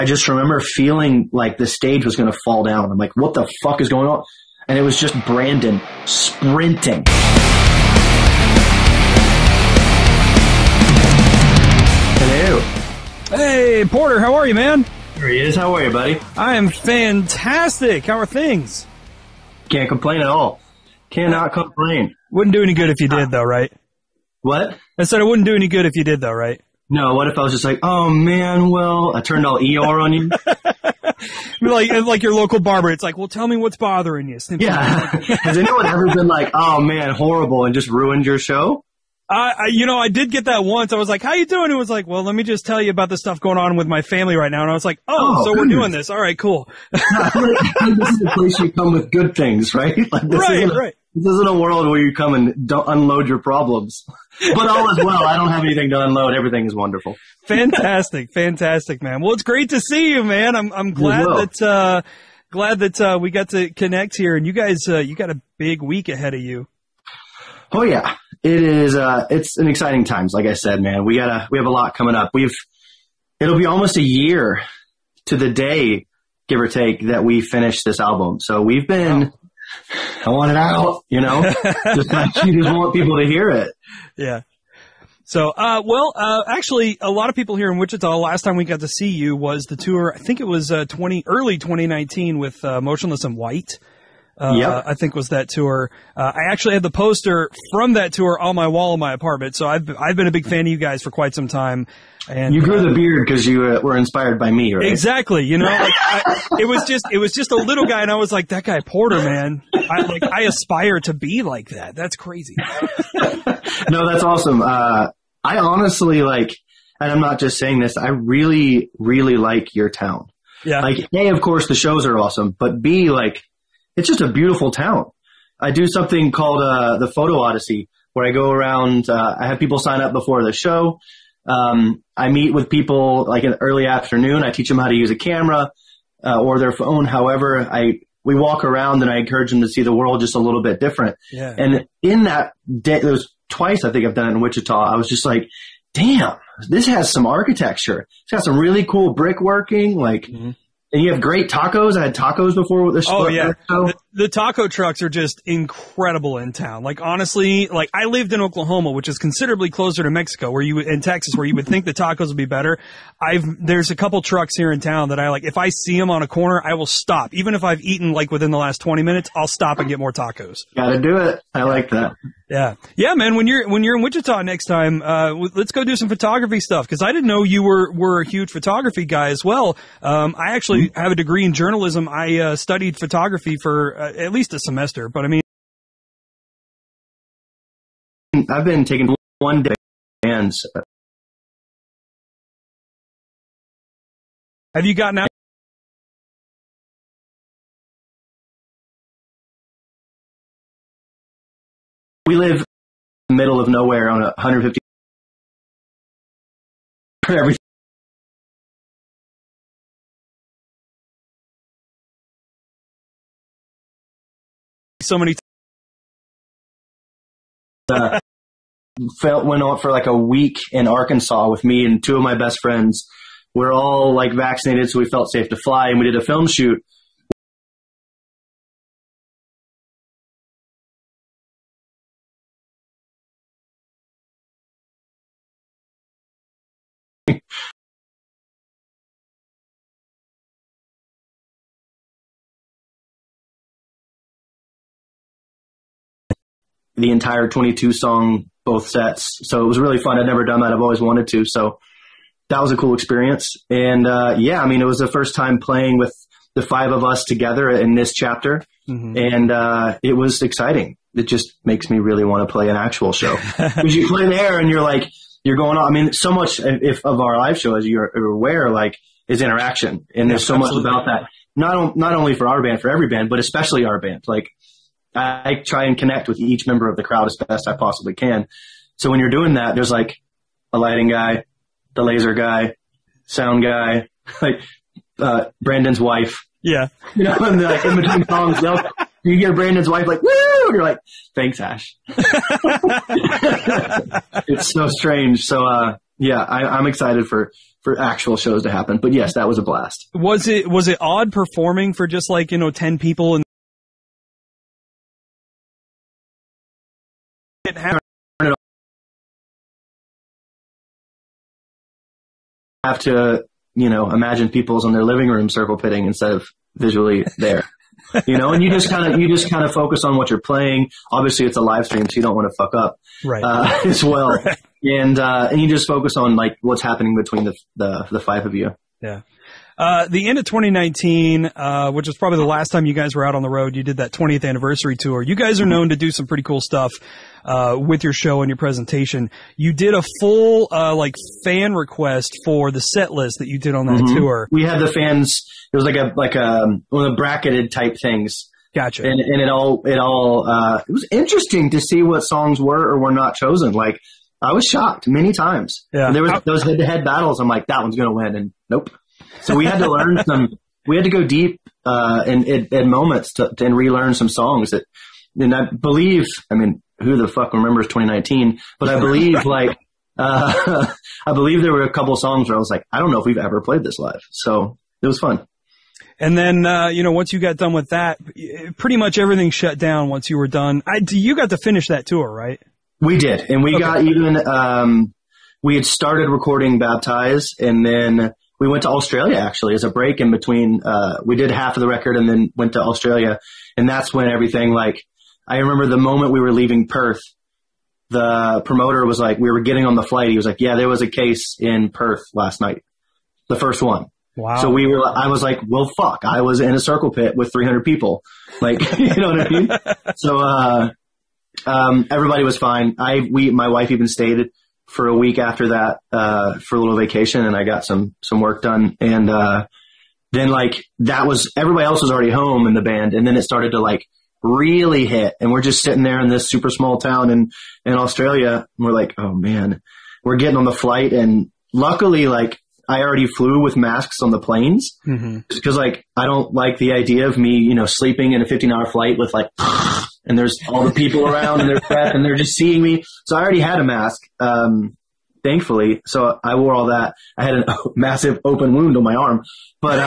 I just remember feeling like the stage was going to fall down. I'm like, what the fuck is going on? And it was just Brandon sprinting. Hello. Hey, Porter, how are you, man? There he is. How are you, buddy? I am fantastic. How are things? Can't complain at all. Cannot complain. Wouldn't do any good if you did, though, right? What? I said it wouldn't do any good if you did, though, right? No, what if I was just like, oh man, well, I turned all ER on you? like your local barber, it's like, well, tell me what's bothering you. Yeah. Has anyone ever been like, oh man, horrible, and just ruined your show? I did get that once. I was like, how you doing? It was like, well, let me just tell you about the stuff going on with my family right now. And I was like, so we're doing this. All right, cool. This is a place you come with good things, right? Like Right. This isn't a world where you come and don't unload your problems. But all is well. I don't have anything to unload. Everything is wonderful. Fantastic, man. Well, it's great to see you, man. I'm glad that we got to connect here. And you guys, you got a big week ahead of you. Oh yeah, it is. It's an exciting times. Like I said, man, we have a lot coming up. It'll be almost a year to the day, give or take, that we finished this album. So we've been. I want it out, just you just want people to hear it. Yeah. So, actually, a lot of people here in Wichita, last time we got to see you was the tour. I think it was early 2019 with Motionless in White. Yep. I think was that tour. I actually had the poster from that tour on my wall in my apartment. So I've been a big fan of you guys for quite some time. And you grew the beard because you were inspired by me, right? Exactly. It was just a little guy, and I was like, that guy Porter, man. I aspire to be like that. That's crazy. No, that's awesome. I honestly and I'm not just saying this, I really, really like your town. Yeah. Like, A, of course, the shows are awesome, but B, it's just a beautiful town. I do something called the Photo Odyssey, where I go around, I have people sign up before the show. I meet with people in the early afternoon. I teach them how to use a camera or their phone. However, we walk around and I encourage them to see the world just a little bit different. Yeah. And in that day, there was twice I think I've done it in Wichita. I was just like, damn, this has some architecture. It's got some really cool brickworking. Mm-hmm. And you have great tacos. I had tacos before with the show. Oh, yeah. The taco trucks are just incredible in town. Honestly, I lived in Oklahoma, which is considerably closer to Mexico, in Texas, where you would think the tacos would be better. There's a couple trucks here in town that if I see them on a corner, I will stop. Even if I've eaten within the last 20 minutes, I'll stop and get more tacos. Gotta do it. I like that. Yeah. Yeah, man. When you're in Wichita next time, let's go do some photography stuff. Cause I didn't know you were a huge photography guy as well. I actually have a degree in journalism. I studied photography for at least a semester, but I mean, I've been taking one day bands. Have you gotten out? We live in the middle of nowhere on 150 for everything. So many went on for a week in Arkansas with me and two of my best friends. We're all vaccinated, so we felt safe to fly, and we did a film shoot. The entire 22 song, both sets. So it was really fun. I'd never done that. I've always wanted to. So that was a cool experience. And, it was the first time playing with the five of us together in this chapter. Mm-hmm. And, it was exciting. It just makes me really want to play an actual show because you play there and you're going on. I mean, so much of our live show, as you're aware, is interaction. And there's so much about that. Not only for our band, for every band, but especially our band. I try and connect with each member of the crowd as best I possibly can. So when you're doing that, there's a lighting guy, the laser guy, sound guy, Brandon's wife. Yeah. And in between songs, you hear Brandon's wife woo! And you're like, thanks, Ash. It's so strange. So, I'm excited for for actual shows to happen. But yes, that was a blast. Was it odd performing for just like, 10 people and have to, imagine people's in their living room circle pitting instead of visually there, and you just kind of focus on what you're playing. Obviously it's a live stream, so you don't want to fuck up, right. As well. Right. And you just focus on like what's happening between the five of you. Yeah. The end of 2019, which was probably the last time you guys were out on the road, you did that 20th anniversary tour. You guys are known to do some pretty cool stuff, with your show and your presentation. You did a full, fan request for the set list that you did on that tour. We had the fans, it was like one of the bracketed type things. Gotcha. And it was interesting to see what songs were or were not chosen. Like, I was shocked many times. Yeah. And there was those head-to-head battles. I'm like, that one's going to win. And nope. So we had to learn we had to go deep, in moments and relearn some songs and I believe, who the fuck remembers 2019, but I believe I believe there were a couple songs where I was like, I don't know if we've ever played this live. So it was fun. And then, once you got done with that, pretty much everything shut down once you were done. You got to finish that tour, right? We did. And we got even, we had started recording Baptize, and then we went to Australia actually as a break in between. We did half of the record and then went to Australia. And that's when everything, I remember the moment we were leaving Perth, the promoter was like, we were getting on the flight. He was like, yeah, there was a case in Perth last night. The first one. Wow. So I was like, well, fuck, I was in a circle pit with 300 people. You know what I mean? So, everybody was fine. My wife even stayed for a week after that, for a little vacation, and I got some work done. And, then that was, everybody else was already home in the band. And then it started to really hit. And we're just sitting there in this super small town in Australia. And we're like, oh man, we're getting on the flight. And luckily, I already flew with masks on the planes, because I don't like the idea of me, sleeping in a 15-hour flight with and there's all the people around and their breath and they're just seeing me. So I already had a mask, thankfully. So I wore all that. I had a massive open wound on my arm, but,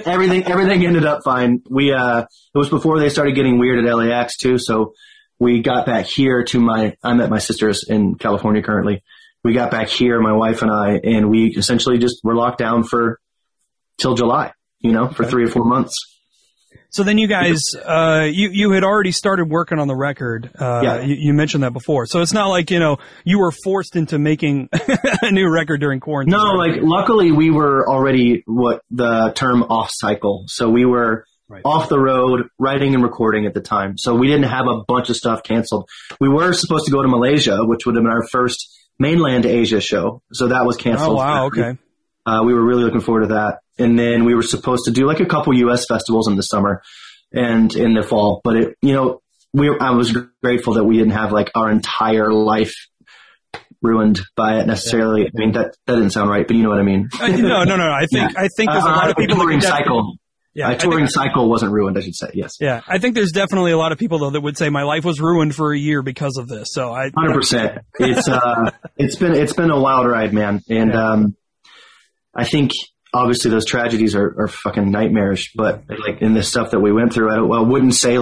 everything ended up fine. It was before they started getting weird at LAX too. So we got back here I'm at my sister's in California currently. We got back here, my wife and I, and we essentially just were locked down till July, for 3 or 4 months. So then you guys, you had already started working on the record. Yeah. You mentioned that before. So it's not like, you were forced into making a new record during quarantine. No, luckily we were already what the term off cycle. So we were off the road writing and recording at the time. So we didn't have a bunch of stuff canceled. We were supposed to go to Malaysia, which would have been our first mainland Asia show. So that was canceled. Oh, wow. Okay. We were really looking forward to that. And then we were supposed to do a couple US festivals in the summer and in the fall. But I was grateful that we didn't have our entire life ruined by it necessarily. Yeah. That didn't sound right, but you know what I mean. No. I think there's a lot of people touring cycle. Yeah, touring cycle wasn't ruined, I should say. Yes. Yeah, I think there's definitely a lot of people though that would say my life was ruined for a year because of this. So 100%. It's been a wild ride, man. And I think obviously those tragedies are fucking nightmarish. But in the stuff that we went through, I wouldn't say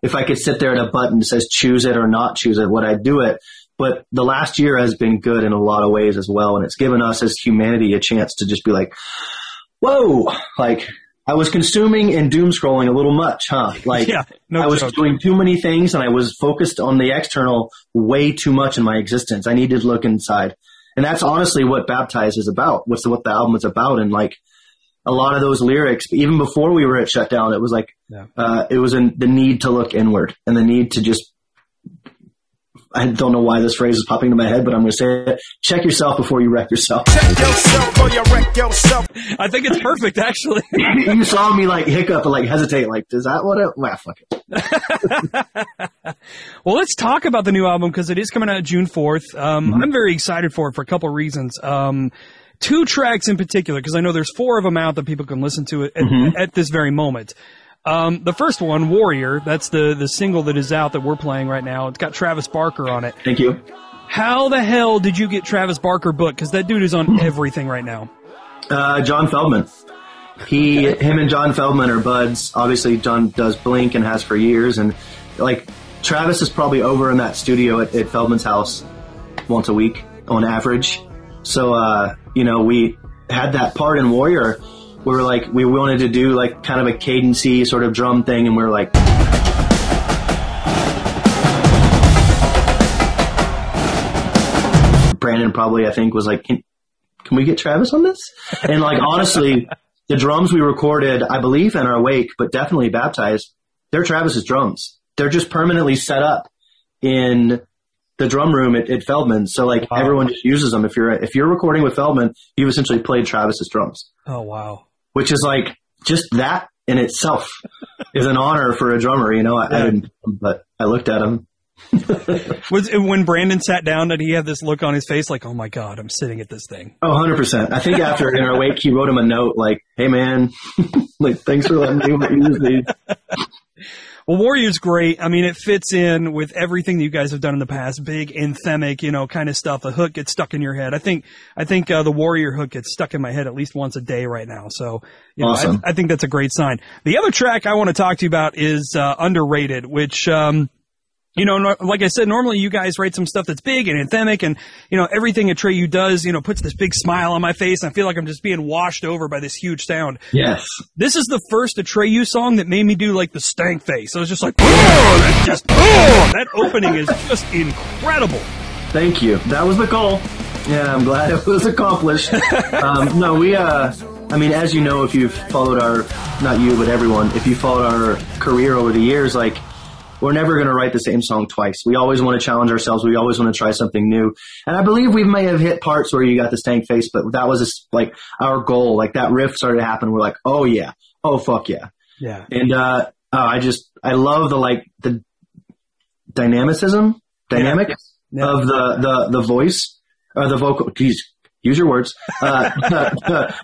if I could sit there at a button that says choose it or not choose it, would I do it? But the last year has been good in a lot of ways as well, and it's given us as humanity a chance to just be whoa, I was consuming and doom scrolling a little much, huh? I was doing too many things and I was focused on the external way too much in my existence. I needed to look inside. And that's honestly what Baptize is about. What the album is about. And a lot of those lyrics, even before we were at shutdown, it was it was the need to look inward and the need to just, I don't know why this phrase is popping into my head, but I'm going to say it. Check yourself before you wreck yourself. Check yourself or you wreck yourself. I think it's perfect, actually. You saw me hiccup and hesitate. Is that what it? Well, fuck it. Well, let's talk about the new album because it is coming out June 4th. I'm very excited for it for a couple of reasons. 2 tracks in particular, because I know there's 4 of them out that people can listen to at this very moment. The first one, Warrior, that's the single that is out that we're playing right now. It's got Travis Barker on it. Thank you. How the hell did you get Travis Barker booked? Because that dude is on everything right now. John Feldman. Him and John Feldman are buds. Obviously, John does Blink and has for years. And like Travis is probably over in that studio at Feldman's house once a week on average. So, we had that part in Warrior. We wanted to do like kind of a cadencey sort of drum thing. And we were like, Brandon probably, I think, was like, can we get Travis on this? And like, honestly, the drums we recorded, I believe in our Wake, but definitely Baptized, they're Travis's drums. They're just permanently set up in the drum room at Feldman. So like everyone just uses them. If you're recording with Feldman, you've essentially played Travis's drums. Oh, wow. Which is like, just that in itself is an honor for a drummer, but I looked at him. When Brandon sat down, did he have this look on his face like, oh my God, I'm sitting at this thing? Oh, 100%. I think after in our Wake, he wrote him a note like, hey man, like, thanks for letting me use these. Well, Warrior's great. I mean, it fits in with everything that you guys have done in the past. Big, anthemic, kind of stuff. The hook gets stuck in your head. I think the Warrior hook gets stuck in my head at least once a day right now. So, awesome. I think that's a great sign. The other track I want to talk to you about is Underrated, which, like I said, normally you guys write some stuff that's big and anthemic and, everything Atreyu does, puts this big smile on my face. And I feel like I'm just being washed over by this huge sound. Yes. This is the first Atreyu song that made me do like the stank face. I was just like, that opening is just incredible. Thank you. That was the goal. Yeah, I'm glad it was accomplished. As you know, if you've followed not you, but everyone, if you followed our career over the years, like, we're never going to write the same song twice. We always want to challenge ourselves. We always want to try something new. And I believe we may have hit parts where you got the stank face, but that was just like our goal. Like that riff started to happen. We're like, oh yeah. Oh fuck yeah. Yeah. And, I love the dynamic of the voice or the vocal. Geez, use your words. Of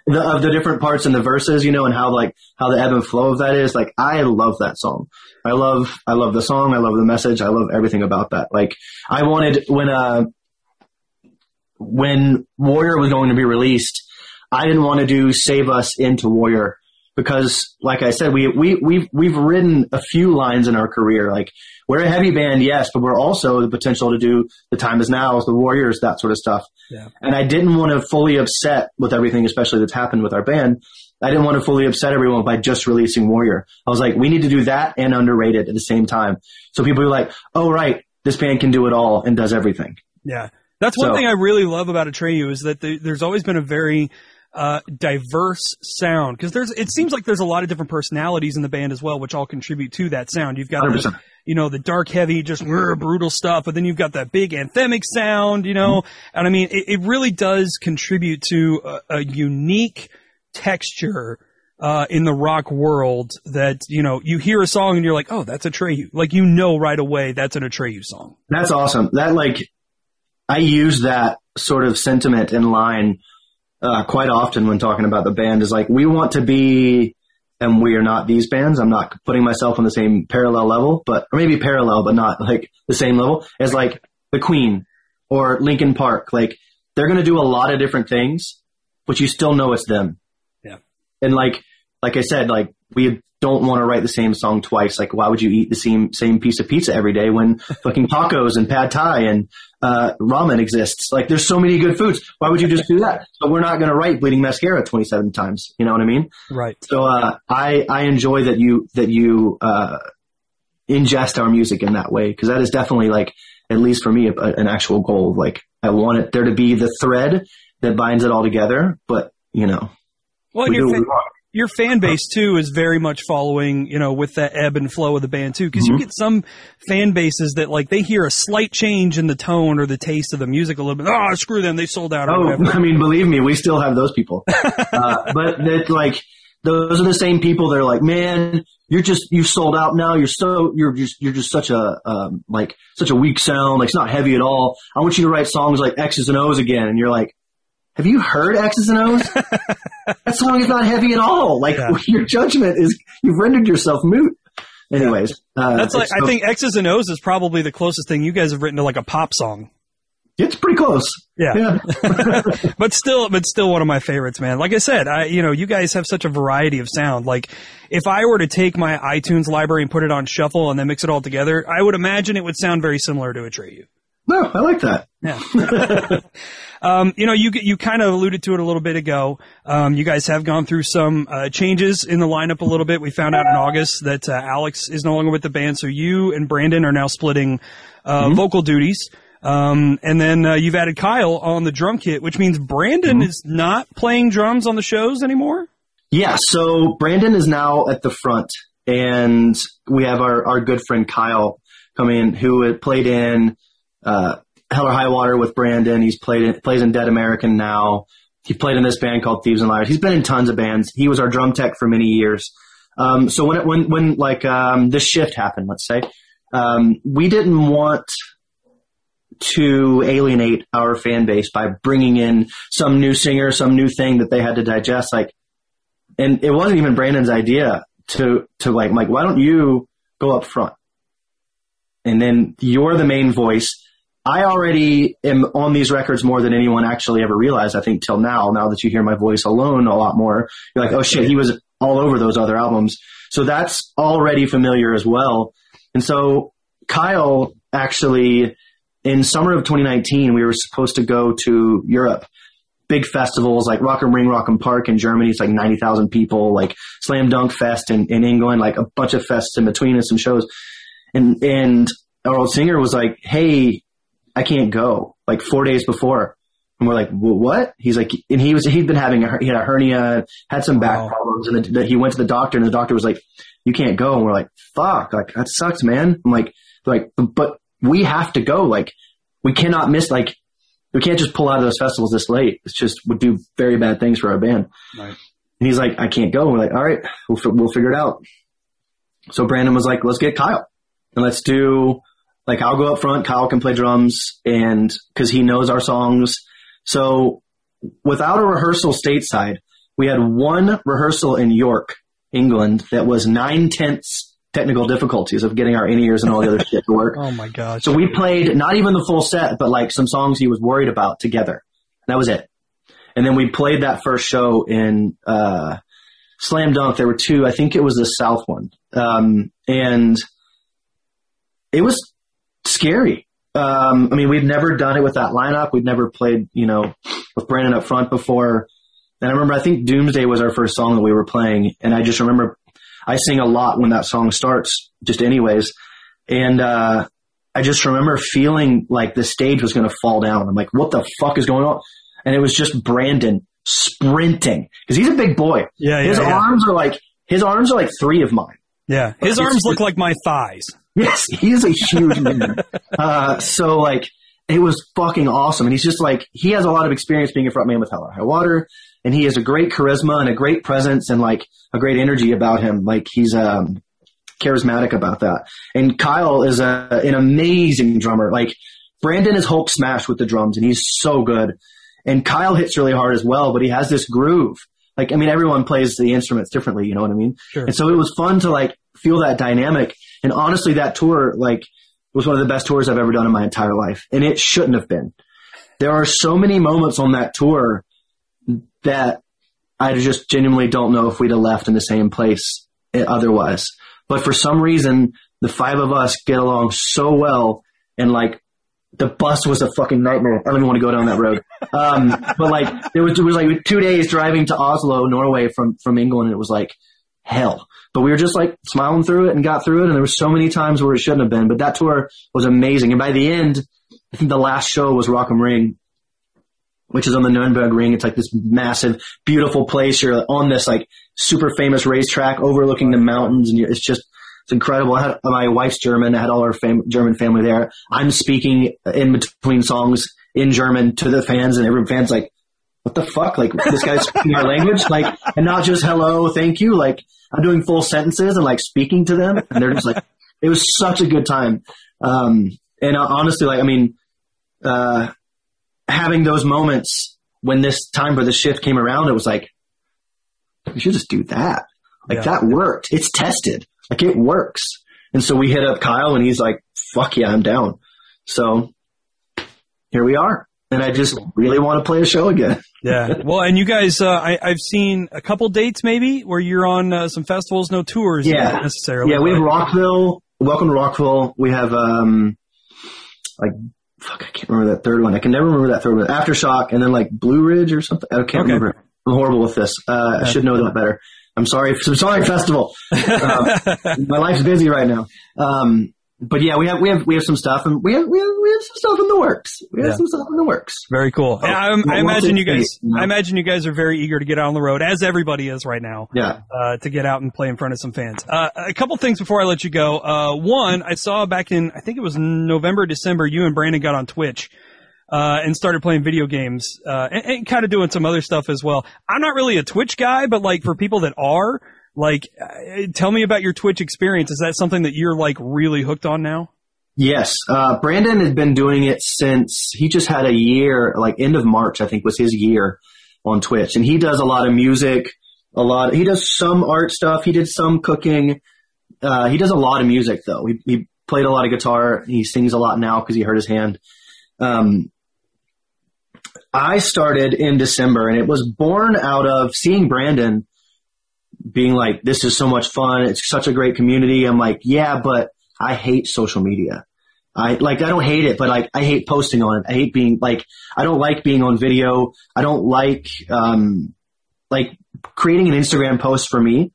the different parts in the verses, and how the ebb and flow of that is. Like, I love that song. I love the song. I love the message. I love everything about that. Like, I wanted when Warrior was going to be released, I didn't want to do Save Us into Warrior because, like I said, we've written a few lines in our career. Like, we're a heavy band, yes, but we're also the potential to do The Time Is Now, The Warriors, that sort of stuff. Yeah. And I didn't want to fully upset with everything, especially that's happened with our band. I didn't want to fully upset everyone by just releasing Warrior. I was like, we need to do that and Underrated at the same time. So people are like, oh, right, this band can do it all and does everything. Yeah. That's one thing I really love about Atreyu is that there's always been a very diverse sound because it seems like there's a lot of different personalities in the band as well, which all contribute to that sound. You've got 100%. The dark, heavy, just brutal stuff, but then you've got that big anthemic sound, and I mean, it really does contribute to a unique texture in the rock world that, you hear a song and you're like, oh, that's Atreyu. Like, right away, that's an Atreyu song. That's awesome. That, I use that sort of sentiment in line quite often when talking about the band is like, we want to be, and we are not these bands. I'm not putting myself on the same parallel level, or maybe parallel, but not like the same level as like the Queen or Linkin Park. Like, they're going to do a lot of different things, but you still know it's them. Yeah. And like I said, like, we don't want to write the same song twice. Like, why would you eat the same piece of pizza every day when fucking tacos and pad thai and ramen exists? Like, there's so many good foods. Why would you just do that? So we're not going to write Bleeding Mascara 27 times. You know what I mean? Right. So I enjoy that you ingest our music in that way, because that is definitely, like, at least for me, an actual goal. Like, I want there to be the thread that binds it all together, but well, your fan base too is very much following, with the ebb and flow of the band too. Cause you get some fan bases that, like, they hear a slight change in the tone or the taste of the music a little bit. Oh, screw them. They sold out. Oh, I mean, believe me, we still have those people. But it's like, those are the same people that are like, man, you sold out now. You're just such a, such a weak sound. Like, it's not heavy at all. I want you to write songs like X's and O's again. And you're like, have you heard X's and O's? That song is not heavy at all. Like, your judgment is, you've rendered yourself moot. Anyways. That's like, I think X's and O's is probably the closest thing you guys have written to like a pop song. It's pretty close. Yeah. but still one of my favorites, man. Like I said, you guys have such a variety of sound. Like, if I were to take my iTunes library and put it on shuffle and then mix it all together, I would imagine it would sound very similar to Atreyu. No, I like that. Yeah. You kind of alluded to it a little bit ago. You guys have gone through some changes in the lineup a little bit. We found out in August that Alex is no longer with the band, so you and Brandon are now splitting vocal duties. And then you've added Kyle on the drum kit, which means Brandon is not playing drums on the shows anymore? Yeah, so Brandon is now at the front, and we have our good friend Kyle coming in, who had played in Hell or High Water with Brandon. He's plays in Dead American now. He played in this band called Thieves and Liars. He's been in tons of bands. He was our drum tech for many years. So when this shift happened, let's say, we didn't want to alienate our fan base by bringing in some new singer, some new thing that they had to digest. And it wasn't even Brandon's idea to like, Mike, why don't you go up front? And then you're the main voice. I already am on these records more than anyone actually ever realized, I think, till now that you hear my voice alone a lot more. You're like, oh shit, he was all over those other albums. So that's already familiar as well. And so Kyle actually, in summer of 2019, we were supposed to go to Europe, big festivals like Rock am Ring, Rock am Park in Germany. It's like 90,000 people, like Slam Dunk Fest in England, like a bunch of fests in between and some shows. And our old singer was like, hey, I can't go, like 4 days before. And we're like, well, what? He's like, and he'd had a hernia, had some back problems, and he went to the doctor, and the doctor was like, you can't go. And we're like, fuck, like that sucks, man. I'm like, but we have to go. Like, we cannot miss, like, we can't just pull out of those festivals this late. It's just would do very bad things for our band. Right. And he's like, I can't go. And we're like, all right, we'll figure it out. So Brandon was like, let's get Kyle and let's do, like, I'll go up front. Kyle can play drums, and cause he knows our songs. So without a rehearsal stateside, we had one rehearsal in York, England, that was 9/10 technical difficulties of getting our in-ears and all the other shit to work. Oh my gosh. So we played not even the full set, but like some songs he was worried about together. That was it. And then we played that first show in Slam Dunk. There were two. I think it was the South one. And it was scary. I mean, we'd never done it with that lineup. We'd never played, with Brandon up front before. And I remember, I think Doomsday was our first song that we were playing. And I just remember I sing a lot when that song starts, just anyways. And I just remember feeling like the stage was going to fall down. I'm like, what the fuck is going on? And it was just Brandon sprinting, because he's a big boy. Yeah, his arms are like 3 of mine. Yeah, his arms look like my thighs. Yes, he's a huge man. So like, it was fucking awesome. And he's just like, he has a lot of experience being a frontman with Hell or High Water, and he has a great charisma and a great presence and like a great energy about him. Like, he's charismatic about that. And Kyle is an amazing drummer. Like, Brandon is Hulk smash with the drums, and he's so good. And Kyle hits really hard as well, but he has this groove. Like, I mean, everyone plays the instruments differently, you know what I mean? Sure. And so it was fun to like feel that dynamic. And honestly, that tour, like, was one of the best tours I've ever done in my entire life. And it shouldn't have been. There are so many moments on that tour that I just genuinely don't know if we'd have left in the same place otherwise. But for some reason, the 5 of us get along so well, and like, the bus was a fucking nightmare. I don't even want to go down that road. But like, it was like 2 days driving to Oslo, Norway from England, and it was like hell. But we were just like smiling through it and got through it. And there were so many times where it shouldn't have been, but that tour was amazing. And by the end, I think the last show was Rock am Ring, which is on the Nürnberg. It's like this massive, beautiful place. You're on this like super famous racetrack overlooking the mountains, and it's incredible. I had, my wife's German. I had all our German family there. I'm speaking in between songs in German to the fans, and every fan's like, what the fuck? Like, this guy's speaking our language? Like, and not just hello, thank you. Like, I'm doing full sentences and like speaking to them, and they're just like, it was such a good time. And honestly, like, I mean, having those moments when this time for the shift came around, it was like, we should just do that. Like, that worked. It's tested. Like, it works. And so we hit up Kyle, and he's like, fuck yeah, I'm down. So here we are. And I just really want to play a show again. Yeah. Well, and you guys, I've seen a couple dates maybe where you're on some festivals, no tours necessarily. Yeah, we have Rockville. Welcome to Rockville. We have, I can't remember that third one. I can never remember that third one. Aftershock, and then like Blue Ridge or something. I can't remember. I'm horrible with this. I should know that better. I'm sorry, festival. My life's busy right now. But yeah, we have some stuff, and we have some stuff in the works. Some stuff in the works. Very cool. I imagine you guys are very eager to get out on the road, as everybody is right now. Yeah. To get out and play in front of some fans. A couple things before I let you go. One, I saw back in, I think it was November, December, you and Brandon got on Twitch. And started playing video games, and kind of doing some other stuff as well. I'm not really a Twitch guy, but like for people that are, like, tell me about your Twitch experience. Is that something that you're like really hooked on now? Yes. Brandon had been doing it since he just had a year, like end of March, I think was his year on Twitch. And he does a lot of music, he does some art stuff. He did some cooking. He does a lot of music though. He played a lot of guitar. He sings a lot now because he hurt his hand. I started in December, and it was born out of seeing Brandon being like, this is so much fun. It's such a great community. I'm like, yeah, but I hate social media. I don't hate it, but like, I hate posting on it. I hate being like, I don't like being on video. I don't like creating an Instagram post for me.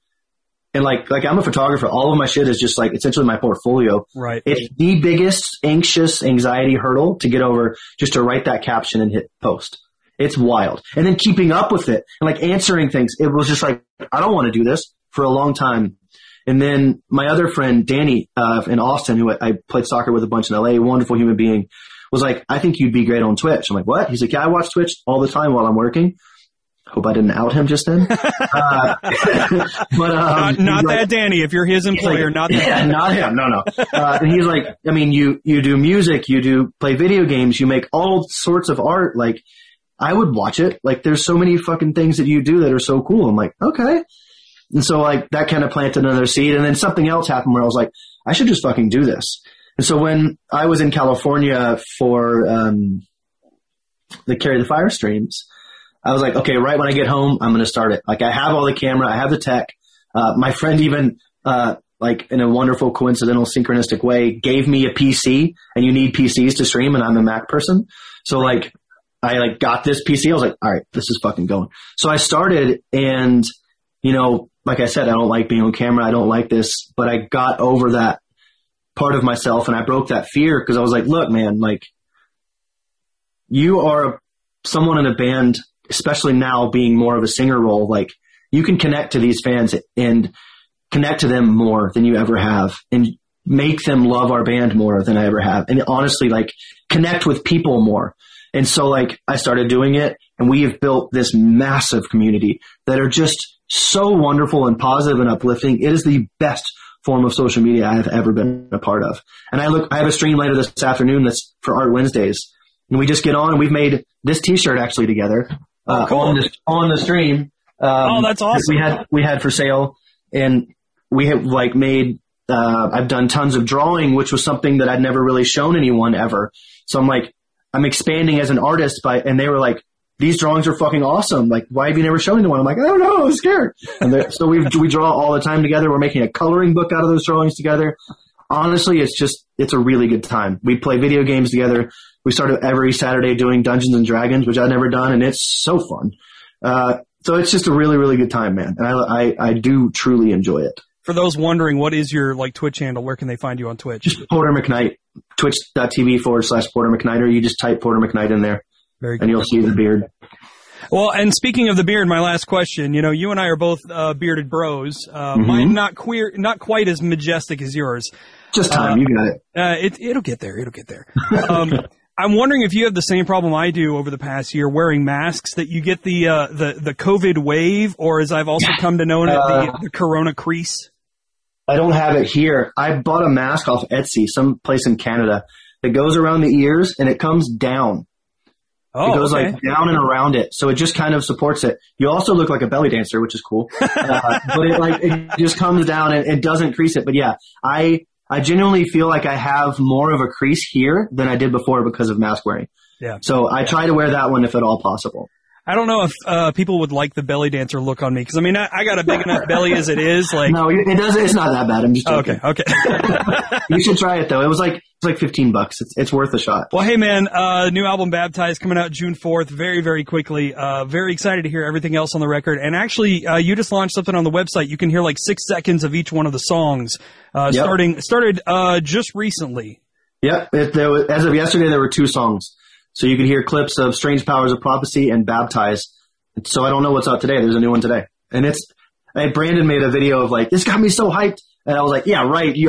And like I'm a photographer. All of my shit is just like essentially my portfolio. Right. It's the biggest anxiety hurdle to get over, just to write that caption and hit post. It's wild. And then keeping up with it and like answering things. It was just like, I don't want to do this for a long time. And then my other friend, Danny, in Austin, who I played soccer with a bunch in LA, wonderful human being, was like, I think you'd be great on Twitch. I'm like, what? He's like, yeah, I watch Twitch all the time while I'm working. Hope I didn't out him just then. But not that Danny. If you're his employer, like, not that. Yeah, not him. No. And he's like, I mean, you do music, you do play video games, you make all sorts of art. Like, I would watch it. Like, there's so many fucking things that you do that are so cool. I'm like, okay. And so like that kind of planted another seed. And then something else happened where I was like, I should just fucking do this. And so when I was in California for the Carry the Fire streams, I was like, okay, right when I get home, I'm going to start it. Like, I have all the camera, I have the tech. My friend even, like in a wonderful coincidental synchronistic way, gave me a PC, and you need PCs to stream, and I'm a Mac person. So like, I like got this PC. I was like, all right, this is fucking going. So I started, and you know, like I said, I don't like being on camera. I don't like this, but I got over that part of myself, and I broke that fear because I was like, look, man, like, you are someone in a band, especially now being more of a singer role, like, you can connect to these fans and connect to them more than you ever have, and make them love our band more than I ever have. And honestly, like, connect with people more. And so like, I started doing it, and we have built this massive community that are just so wonderful and positive and uplifting. It is the best form of social media I have ever been a part of. And I have a stream later this afternoon that's for Art Wednesdays. And we just get on, and we've made this t-shirt actually together, cool. on the stream. That's awesome. We had for sale, and we have like made, I've done tons of drawing, which was something that I'd never really shown anyone ever. So I'm like, I'm expanding as an artist and they were like, these drawings are fucking awesome. Like, why have you never shown anyone? I'm like, I don't know. I'm scared. And so we draw all the time together. We're making a coloring book out of those drawings together. Honestly, it's a really good time. We play video games together. We started every Saturday doing Dungeons and Dragons, which I'd never done. And it's so fun. So it's just a really, really good time, man. And I do truly enjoy it. For those wondering, what is your like Twitch handle? Where can they find you on Twitch? Just Porter McKnight, twitch.tv/Porter McKnight, or you just type Porter McKnight in there. Very good. And you'll see the beard. Well, and speaking of the beard, my last question, you know, you and I are both bearded bros. Mine not quite as majestic as yours. Just time, you got it. It'll get there. It'll get there. I'm wondering if you have the same problem I do over the past year, wearing masks, that you get the COVID wave, or as I've also come to know it, the Corona crease. I don't have it here. I bought a mask off Etsy, some place in Canada, that goes around the ears and it comes down. Oh, it goes like down and around it, so it just kind of supports it. You also look like a belly dancer, which is cool. But it just comes down and it doesn't crease it. But yeah, I genuinely feel like I have more of a crease here than I did before because of mask wearing. Yeah. So I try to wear that one if at all possible. I don't know if people would like the belly dancer look on me, because I mean I got a big enough belly as it is. Like, no, it doesn't. It's not that bad. I'm just joking. Okay. You should try it though. It was like $15. It's worth a shot. Well, hey man, new album Baptized coming out June 4th, very, very quickly. Very excited to hear everything else on the record. And actually, you just launched something on the website. You can hear like 6 seconds of each one of the songs. Started just recently. Yep. As of yesterday, there were 2 songs. So you can hear clips of Strange Powers of Prophecy and Baptized. So I don't know what's out today. There's a new one today. And Brandon made a video of like, this got me so hyped. And I was like, yeah, right. He's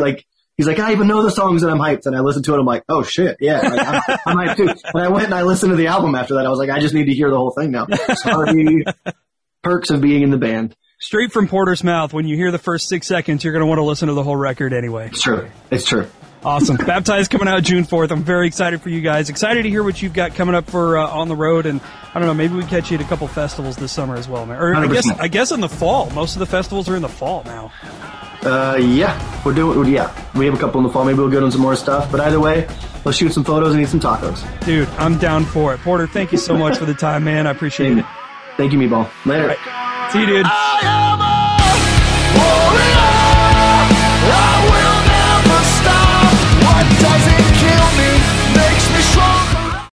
like, I even know the songs and I'm hyped. And I listened to it. I'm like, oh shit. Yeah. Like, I'm hyped too. And I went and I listened to the album after that. I was like, I just need to hear the whole thing now. Sorry. Perks of being in the band. Straight from Porter's mouth. When you hear the first 6 seconds, you're going to want to listen to the whole record anyway. It's true. Awesome. Baptized coming out June 4th. I'm very excited for you guys. Excited to hear what you've got coming up for on the road. And I don't know, maybe we catch you at a couple festivals this summer as well, man. Or I guess in the fall. Most of the festivals are in the fall now. Yeah. We have a couple in the fall. Maybe we'll get on some more stuff. But either way, let's shoot some photos and eat some tacos. Dude, I'm down for it. Porter, thank you so much for the time, man. I appreciate it. Thank you, Meatball. Later. Right. See you, dude.